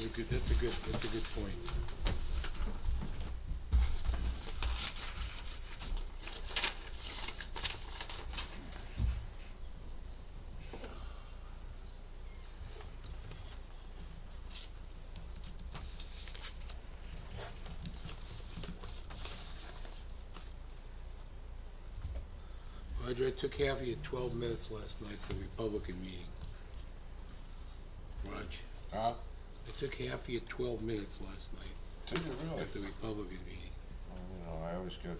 That's a good point. Roger, I took half of your 12 minutes last night for the Republican meeting. Raj, Huh? I took half of your 12 minutes last night Did you really? at the Republican meeting. Well, you know, I always get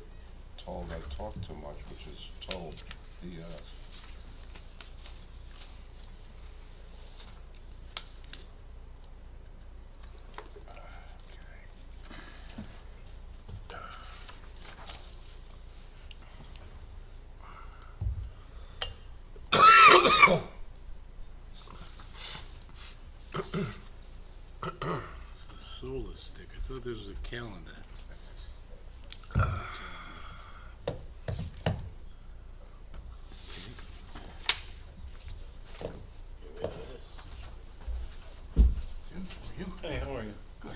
told I talk too much, which is total BS. It's a solar stick. I thought this was a calendar. Hey, how are you? Good.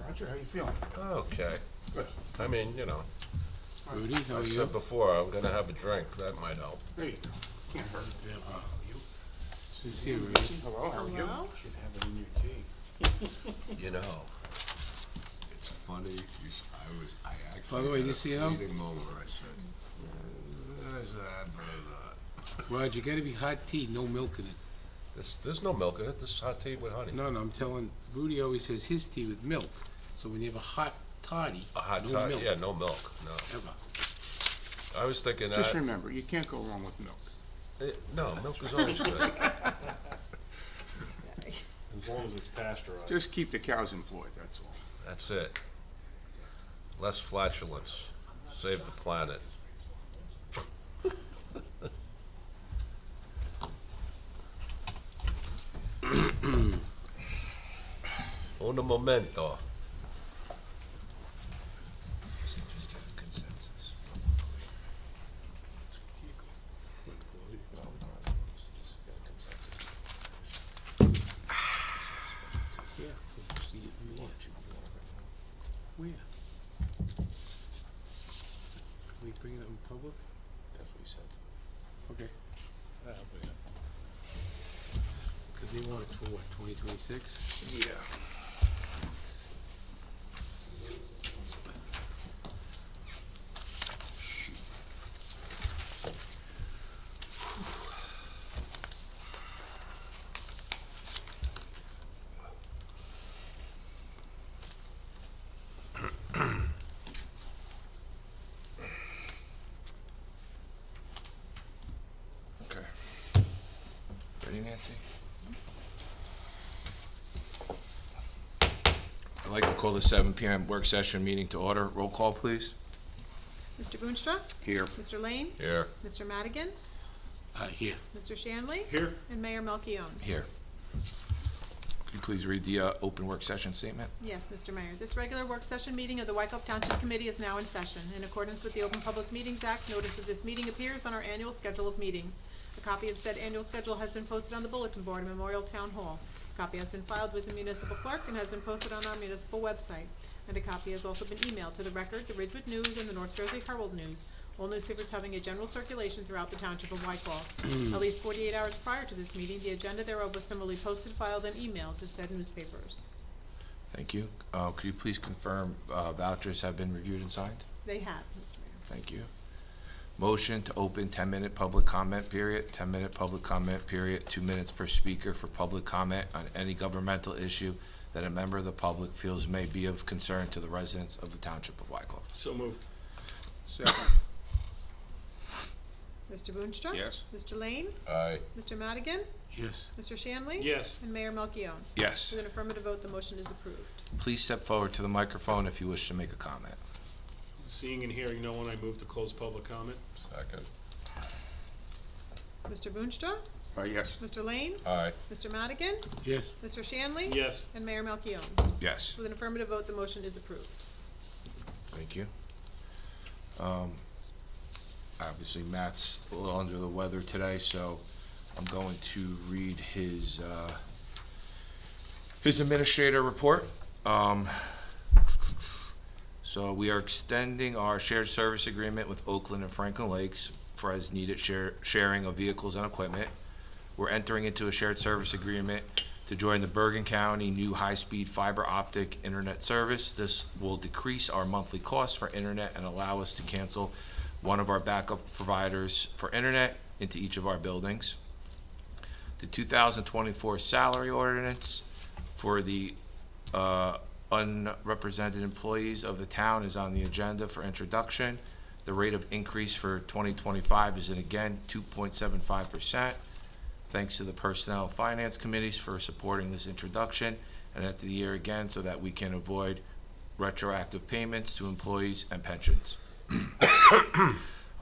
Roger, how you feeling? Okay. Good. I mean, you know, Rudy, how I are you? said before, I'm gonna have a drink. That might help. Hey, can't hurt. Yeah, How are you? she's here, Rudy. Hello, how are you? You should have it in your tea. You know. It's funny, I actually. By the way, did you see it out? Meeting moment, I said, there's that, but, Raj, you gotta be hot tea, no milk in it. There's no milk in it. This is hot tea with honey. No, I'm telling, Rudy always says his tea with milk. So when you have a hot toddy, A hot no toddy. milk. Yeah, no milk. No. Ever. I was thinking Just that. remember, you can't go wrong with milk. No, milk is always good. As long as it's pasteurized. Just keep the cows employed, that's all. That's it. Less flatulence. Save the planet. Un momento. Yeah, we'll see it in the end. Where? Can we bring it up in public? That's what he said. Okay. I'll bring it up. Cause they want it for what, 2026? Yeah. Okay. Ready, Nancy? I'd like to call the 7 p.m. work session meeting to order. Roll call, please. Mr. Boonstra? Here. Mr. Lane? Here. Mr. Madigan? Here. Mr. Shanley? Here? And Mayor Melchiong? Here. Could you please read the open work session statement? Yes, Mr. Mayor. This regular work session meeting of the Wykoff Township Committee is now in session. In accordance with the Open Public Meetings Act, notice of this meeting appears on our annual schedule of meetings. A copy of said annual schedule has been posted on the bulletin board in Memorial Town Hall. A copy has been filed with the municipal clerk and has been posted on our municipal website. And a copy has also been emailed to the Record, the Ridgewood News, and the North Jersey Herald News, all newspapers having a general circulation throughout the township of Wykoff. At least 48 hours prior to this meeting, the agenda thereof was similarly posted, filed, and emailed to said newspapers. Thank you. Could you please confirm vouchers have been reviewed and signed? They have, Mr. Mayor. Thank you. Motion to open 10-minute public comment period, 10-minute public comment period, 2 minutes per speaker for public comment on any governmental issue that a member of the public feels may be of concern to the residents of the Township of Wykoff. So moved. Second. Mr. Boonstra? Yes. Mr. Lane? Aye. Mr. Madigan? Yes. Mr. Shanley? Yes. And Mayor Melchiong? Yes. With an affirmative vote, the motion is approved. Please step forward to the microphone if you wish to make a comment. Seeing and hearing no one, I move to close public comment. Second. Mr. Boonstra? Yes. Mr. Lane? Aye. Mr. Madigan? Yes. Mr. Shanley? Yes. And Mayor Melchiong? Yes. With an affirmative vote, the motion is approved. Thank you. Obviously, Matt's a little under the weather today, so I'm going to read his His administrator report. So we are extending our shared service agreement with Oakland and Franklin Lakes for as needed sharing of vehicles and equipment. We're entering into a shared service agreement to join the Bergen County new high-speed fiber optic internet service. This will decrease our monthly cost for internet and allow us to cancel one of our backup providers for internet into each of our buildings. The 2024 salary ordinance for the unrepresented employees of the town is on the agenda for introduction. The rate of increase for 2025 is again 2.75%. Thanks to the Personnel and Finance Committees for supporting this introduction and at the year again so that we can avoid retroactive payments to employees and pensions.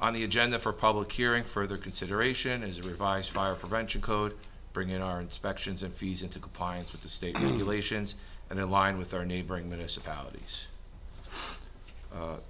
On the agenda for public hearing, further consideration is a revised fire prevention code, bringing our inspections and fees into compliance with the state regulations and in line with our neighboring municipalities.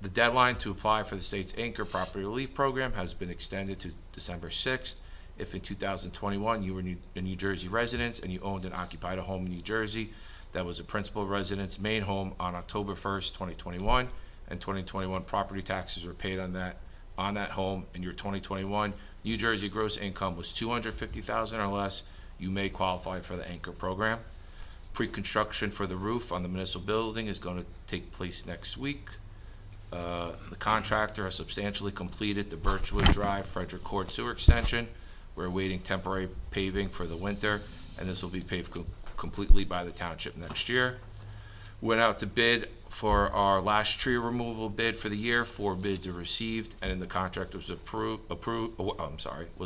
The deadline to apply for the state's Anchor Property Relief Program has been extended to December 6th. If in 2021 you were a New Jersey resident and you owned and occupied a home in New Jersey that was a principal resident's main home on October 1st, 2021, and 2021 property taxes were paid on that home, and your 2021 New Jersey gross income was $250,000 or less, you may qualify for the Anchor program. Pre-construction for the roof on the municipal building is going to take place next week. The contractor has substantially completed the Birchwood Drive Frederick Court sewer extension. We're awaiting temporary paving for the winter, and this will be paved completely by the township next year. Went out to bid for our last tree removal bid for the year. 4 bids are received, and then the contract was was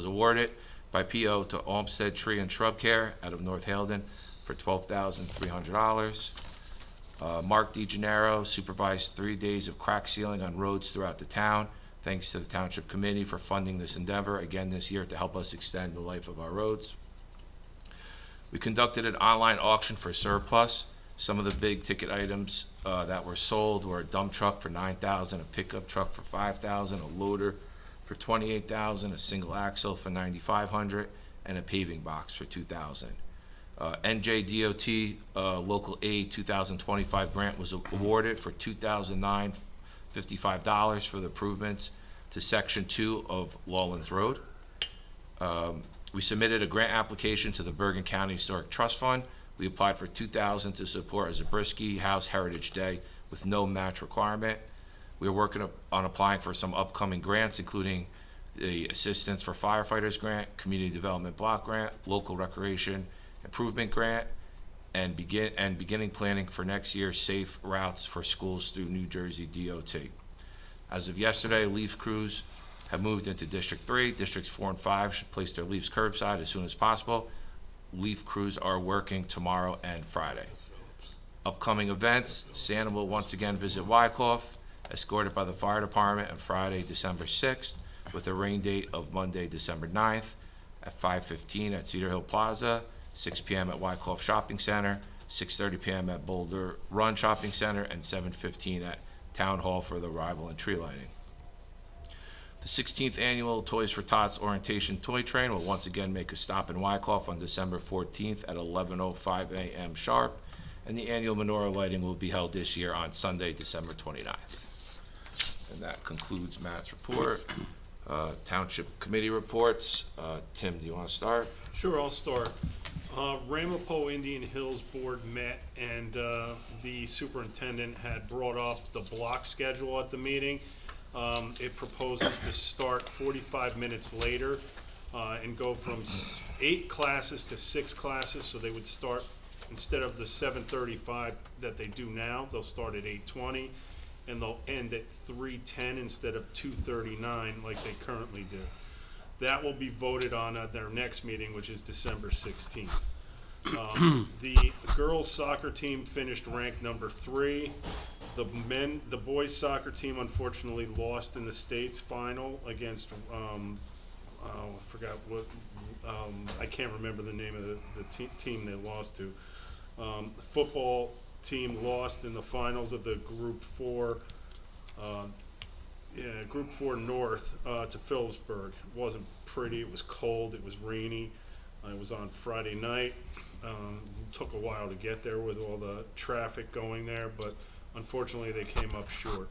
awarded by PO to Olmsted Tree and Shrub Care out of North Halden for $12,300. Mark DeGennaro supervised 3 days of crack sealing on roads throughout the town. Thanks to the Township Committee for funding this endeavor again this year to help us extend the life of our roads. We conducted an online auction for surplus. Some of the big ticket items that were sold were a dump truck for $9,000, a pickup truck for $5,000, a loader for $28,000, a single axle for $9,500, and a paving box for $2,000. NJDOT Local Aid 2025 grant was awarded for $2,955 for the improvements to Section 2 of Lawlands Road. We submitted a grant application to the Bergen County Historic Trust Fund. We applied for $2,000 to support a Zabriskie House Heritage Day with no match requirement. We are working on applying for some upcoming grants, including the Assistance for Firefighters Grant, Community Development Block Grant, Local Recreation Improvement Grant, and beginning planning for next year's safe routes for schools through New Jersey DOT. As of yesterday, leaf crews have moved into District 3. Districts 4 and 5 should place their leaves curbside as soon as possible. Leaf crews are working tomorrow and Friday. Upcoming events, Santa will once again visit Wyckoff, escorted by the fire department on Friday, December 6th, with a rain date of Monday, December 9th, at 5:15 at Cedar Hill Plaza, 6 p.m. at Wyckoff Shopping Center, 6:30 p.m. at Boulder Run Shopping Center, and 7:15 at Town Hall for the arrival and tree lighting. The 16th annual Toys for Tots orientation toy train will once again make a stop in Wyckoff on December 14th at 11:05 a.m. sharp, and the annual menorah lighting will be held this year on Sunday, December 29th. And that concludes Matt's report. Township committee reports. Tim, do you want to start? Sure, I'll start. Ramapo Indian Hills Board met, and the superintendent had brought up the block schedule at the meeting. It proposes to start 45 minutes later and go from 8 classes to 6 classes. So they would start, instead of the 7:35 that they do now, they'll start at 8:20, and they'll end at 3:10 instead of 2:39 like they currently do. That will be voted on at their next meeting, which is December 16th. The girls' soccer team finished ranked number 3. The boys' soccer team unfortunately lost in the states final against, I forgot what, I can't remember the name of the team they lost to. The football team lost in the finals of the Group 4 North to Phillipsburg. It wasn't pretty. It was cold. It was rainy. It was on Friday night. Took a while to get there with all the traffic going there, but unfortunately, they came up short.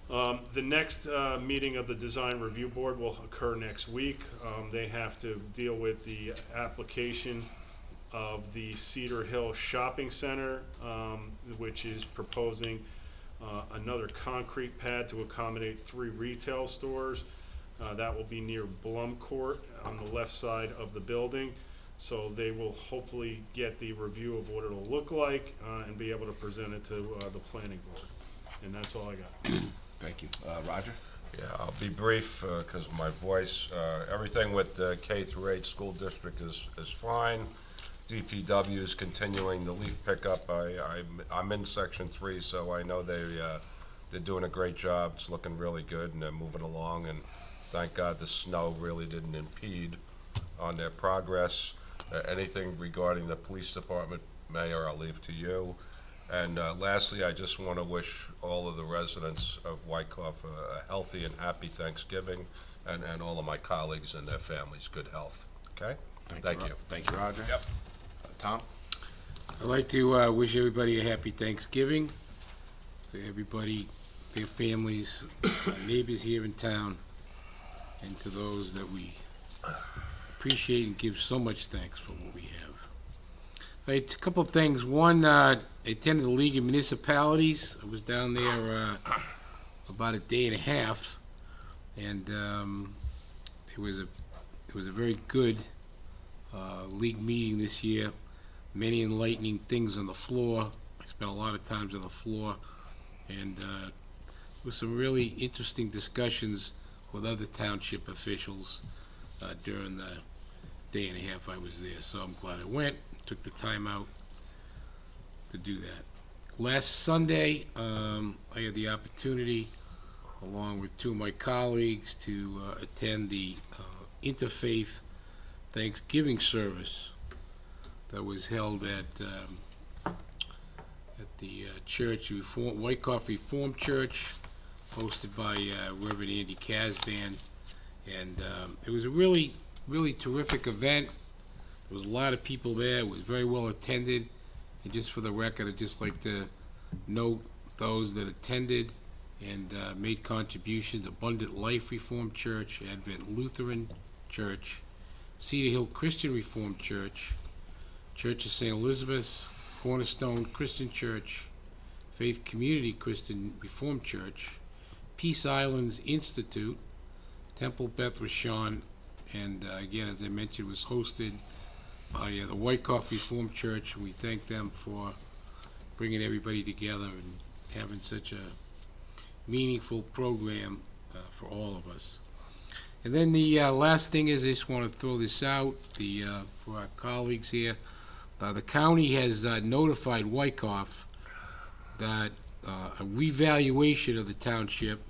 The next meeting of the Design Review Board will occur next week. They have to deal with the application of the Cedar Hill Shopping Center, which is proposing another concrete pad to accommodate 3 retail stores. That will be near Blum Court on the left side of the building. So they will hopefully get the review of what it'll look like and be able to present it to the planning board. And that's all I got. Thank you. Roger? Yeah, I'll be brief because my voice, everything with the K through 8 school district is fine. DPW is continuing the leaf pickup. I'm in section 3, so I know they're doing a great job. It's looking really good and they're moving along, and thank God the snow really didn't impede on their progress. Anything regarding the police department, Mayor, I'll leave to you. And lastly, I just want to wish all of the residents of Wyckoff a healthy and happy Thanksgiving, and all of my colleagues and their families good health. Okay? Thank you. Thank you, Roger. Yep. Tom? I'd like to wish everybody a happy Thanksgiving, to everybody, their families, neighbors here in town, and to those that we appreciate and give so much thanks for what we have. It's a couple of things. One, I attended the League of Municipalities. I was down there about a day and a half, and it was a very good league meeting this year. Many enlightening things on the floor. I spent a lot of times on the floor, and with some really interesting discussions with other township officials during the day and a half I was there. So I'm glad I went, took the time out to do that. Last Sunday, I had the opportunity, along with 2 of my colleagues, to attend the Interfaith Thanksgiving service that was held at the church, Wyckoff Reformed Church, hosted by Reverend Andy Casvan. And it was a really, really terrific event. There was a lot of people there. It was very well attended. And just for the record, I'd just like to note those that attended and made contributions: Abundant Life Reformed Church, Advent Lutheran Church, Cedar Hill Christian Reformed Church, Church of St. Elizabeth, Cornerstone Christian Church, Faith Community Christian Reformed Church, Peace Islands Institute, Temple Beth Rashawn, and again, as I mentioned, was hosted by the Wyckoff Reformed Church, and we thank them for bringing everybody together and having such a meaningful program for all of us. And then the last thing is, I just want to throw this out for our colleagues here. The county has notified Wyckoff that a revaluation of the township,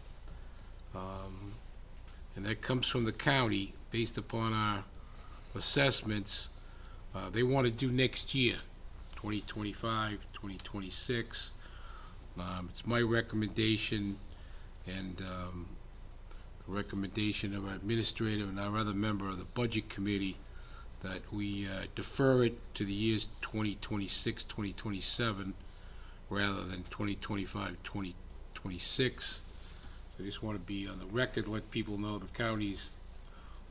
and that comes from the county based upon our assessments, they want to do next year, 2025, 2026. It's my recommendation and the recommendation of our administrator and our other member of the budget committee that we defer it to the years 2026, 2027, rather than 2025, 2026. I just want to be on the record, let people know the county's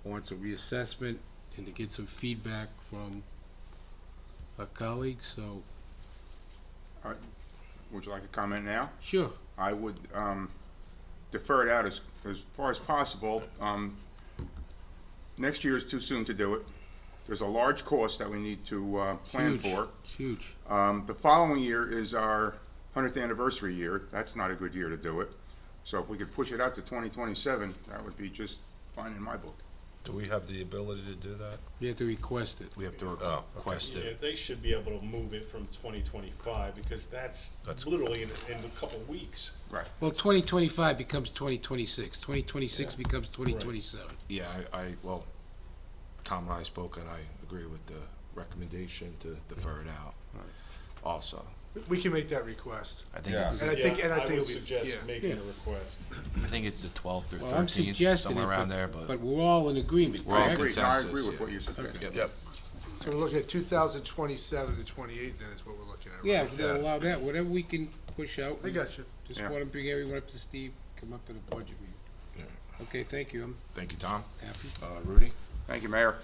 wants a reassessment and to get some feedback from our colleagues, so. Would you like to comment now? Sure. I would defer it out as far as possible. Next year is too soon to do it. There's a large cost that we need to plan Huge. for. Huge. The following year is our 100th anniversary year. That's not a good year to do it. So if we could push it out to 2027, that would be just fine in my book. Do we have the ability to do that? You have to request it. We have to Oh, request Yeah, it. they should be able to move it from 2025, because that's literally in a couple weeks. Right. Well, 2025 becomes 2026. 2026 Yeah. becomes 2027. Yeah, well, Tom and I spoke, and I agree with the recommendation to defer it out. Also, We can make that request. I think Yeah. it's, And I think I it'll would be- suggest yeah. making Yeah. a request. I think it's the 12th or Well, I'm 13th, suggesting somewhere it, around there, but but we're all in agreement, We're all I correct? agree. No, I consensus, agree with yeah. what you suggested. Yep. Yep. So we're looking at 2027 to 28 then is what we're looking at, right? Yeah, they'll allow that, whatever we can push out. I got you. Just Yeah. want to bring everyone up to Steve, come up with a budget meeting. Okay, thank you, I'm Thank you, Tom. happy. Rudy? Thank you, Mayor.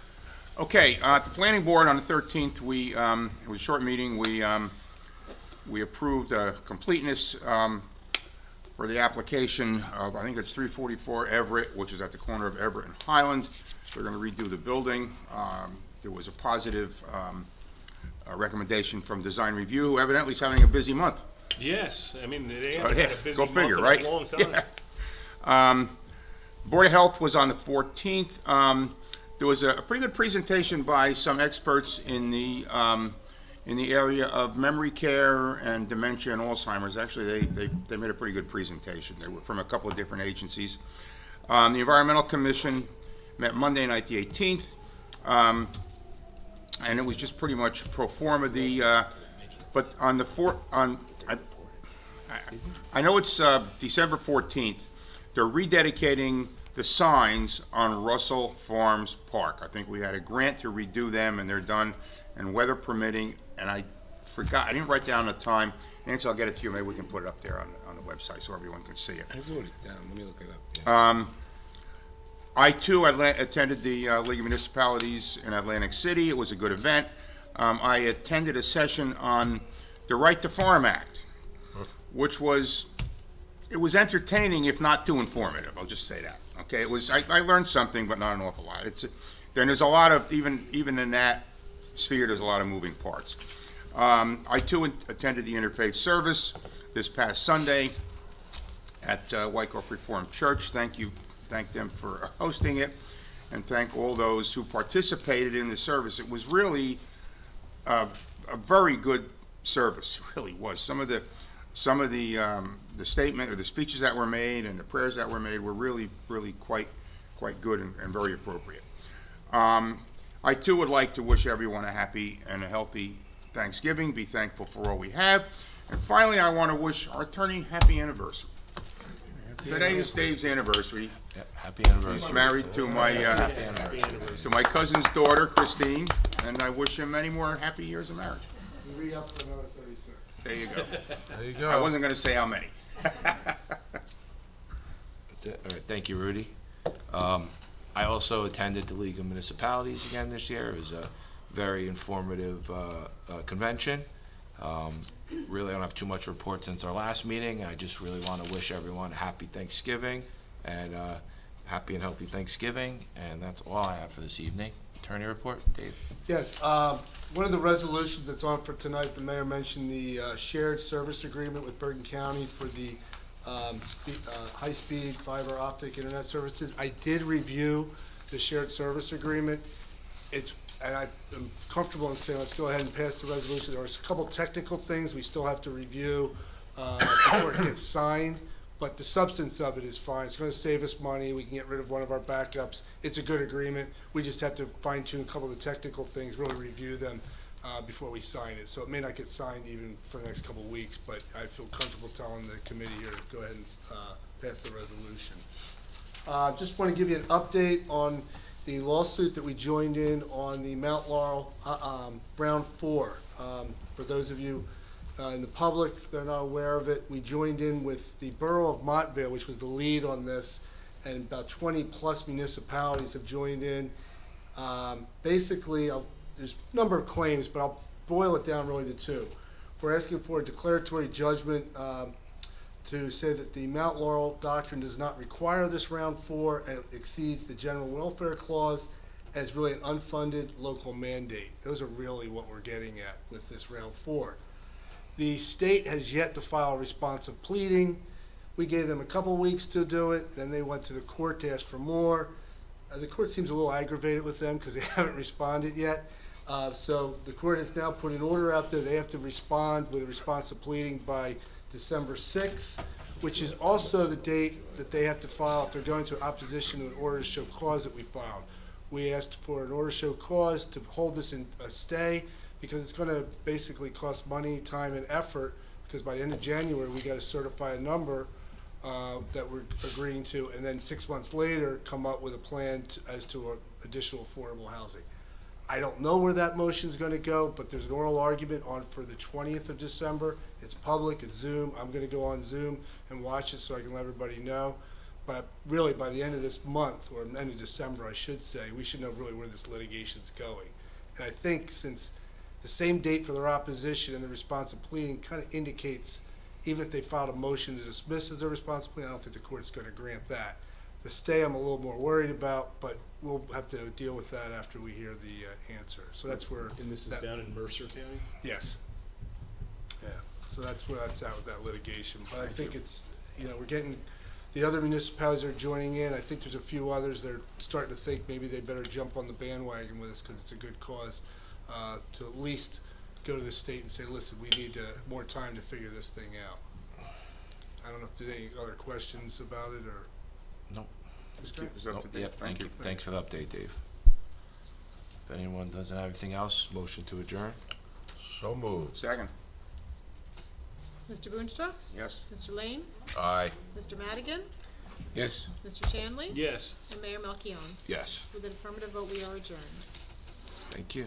Okay, at the planning board on the 13th, it was a short meeting, we approved completeness for the application of, I think it's 344 Everett, which is at the corner of Everett and Highland. They're gonna redo the building. There was a positive recommendation from design review, who evidently is having a busy month. Yes, I mean, they Oh, haven't yeah, had a busy go month figure, in right? a long time. Yeah. Board of Health was on the 14th. There was a pretty good presentation by some experts in the area of memory care and dementia and Alzheimer's. Actually, they made a pretty good presentation. They were from a couple of different agencies. The Environmental Commission met Monday night, the 18th, and it was just pretty much pro forma. But on the I know it's December 14th. They're rededicating the signs on Russell Farms Park. I think we had a grant to redo them, and they're done, and weather permitting, and I forgot, I didn't write down the time. Nancy, I'll get it to you, maybe we can put it up there on the website so everyone can see it. I wrote it down, let me look it up. I too attended the League of Municipalities in Atlantic City. It was a good event. I attended a session on the Right to Farm Act, which was, it was entertaining if not too informative, I'll just say that. Okay, I learned something, but not an awful lot. Then there's a lot of, even in that sphere, there's a lot of moving parts. I too attended the interfaith service this past Sunday at Wyckoff Reformed Church. Thank them for hosting it, and thank all those who participated in the service. It was really a very good service. It really was. Some of the statement or the speeches that were made and the prayers that were made were really quite good and very appropriate. I too would like to wish everyone a happy and a healthy Thanksgiving. Be thankful for all we have. And finally, I want to wish our attorney happy anniversary. Today is Dave's anniversary. Yep, happy anniversary. He's married to my cousin's daughter, Christine, and I wish him many more happy years of marriage. Re-up for another 36. There you go. There you go. I wasn't going to say how many. That's it. All right, thank you, Rudy. I also attended the League of Municipalities again this year. It was a very informative convention. Really don't have too much report since our last meeting. I just really want to wish everyone a happy Thanksgiving and happy and healthy Thanksgiving. And that's all I have for this evening. Attorney report, Dave? Yes, one of the resolutions that's on for tonight, the mayor mentioned the shared service agreement with Bergen County for the high-speed fiber optic internet services. I did review the shared service agreement. And I'm comfortable in saying, let's go ahead and pass the resolution. There's a couple technical things we still have to review before it gets signed, but the substance of it is fine. It's gonna save us money. We can get rid of one of our backups. It's a good agreement. We just have to fine tune a couple of the technical things, really review them before we sign it. So it may not get signed even for the next couple of weeks, but I feel comfortable telling the committee here to go ahead and pass the resolution. Just want to give you an update on the lawsuit that we joined in on the Mount Laurel Round 4. For those of you in the public that are not aware of it, we joined in with the Borough of Montvale, which was the lead on this, and about 20 plus municipalities have joined in. Basically, there's a number of claims, but I'll boil it down really to two. We're asking for a declaratory judgment to say that the Mount Laurel doctrine does not require this round 4 and it exceeds the general welfare clause and it's really an unfunded local mandate. Those are really what we're getting at with this round 4. The state has yet to file a responsive pleading. We gave them a couple weeks to do it, then they went to the court to ask for more. The court seems a little aggravated with them because they haven't responded yet. So the court has now put an order out there. They have to respond with a responsive pleading by December 6th, which is also the date that they have to file if they're going to opposition to an order to show cause that we filed. We asked for an order to show cause to hold this in a stay because it's going to basically cost money, time, and effort because by the end of January we got to certify a number that we're agreeing to, and then 6 months later come up with a plan as to additional affordable housing. I don't know where that motion's gonna go, but there's an oral argument on for the 20th of December. It's public, it's Zoom. I'm gonna go on Zoom and watch it so I can let everybody know. But really, by the end of this month, or end of December, I should say, we should know really where this litigation's going. And I think since the same date for their opposition and the response of pleading kind of indicates, even if they filed a motion to dismiss as their response to pleading, I don't think the court's gonna grant that. The stay, I'm a little more worried about, but we'll have to deal with that after we hear the answer. So that's where. And this is that- down in Mercer County? Yes. Yeah, so that's where that's at with that litigation. But I think it's, we're getting, the other municipalities are joining in. I think there's a few others that are starting to think maybe they better jump on the bandwagon with us because it's a good cause, to at least go to the state and say, listen, we need more time to figure this thing out. I don't know if there's any other questions about it or. Nope. Just keep us up Nope, to date. yep, thank you. Thanks for the update, Dave. If anyone doesn't have anything else, motion to adjourn? So moved. Second, Mr. Boonstra? yes. Mr. Lane? Aye. Mr. Madigan? Yes? Mr. Shanley? Yes. And Mayor Melchiong. Yes. With an affirmative vote, we are adjourned. Thank you.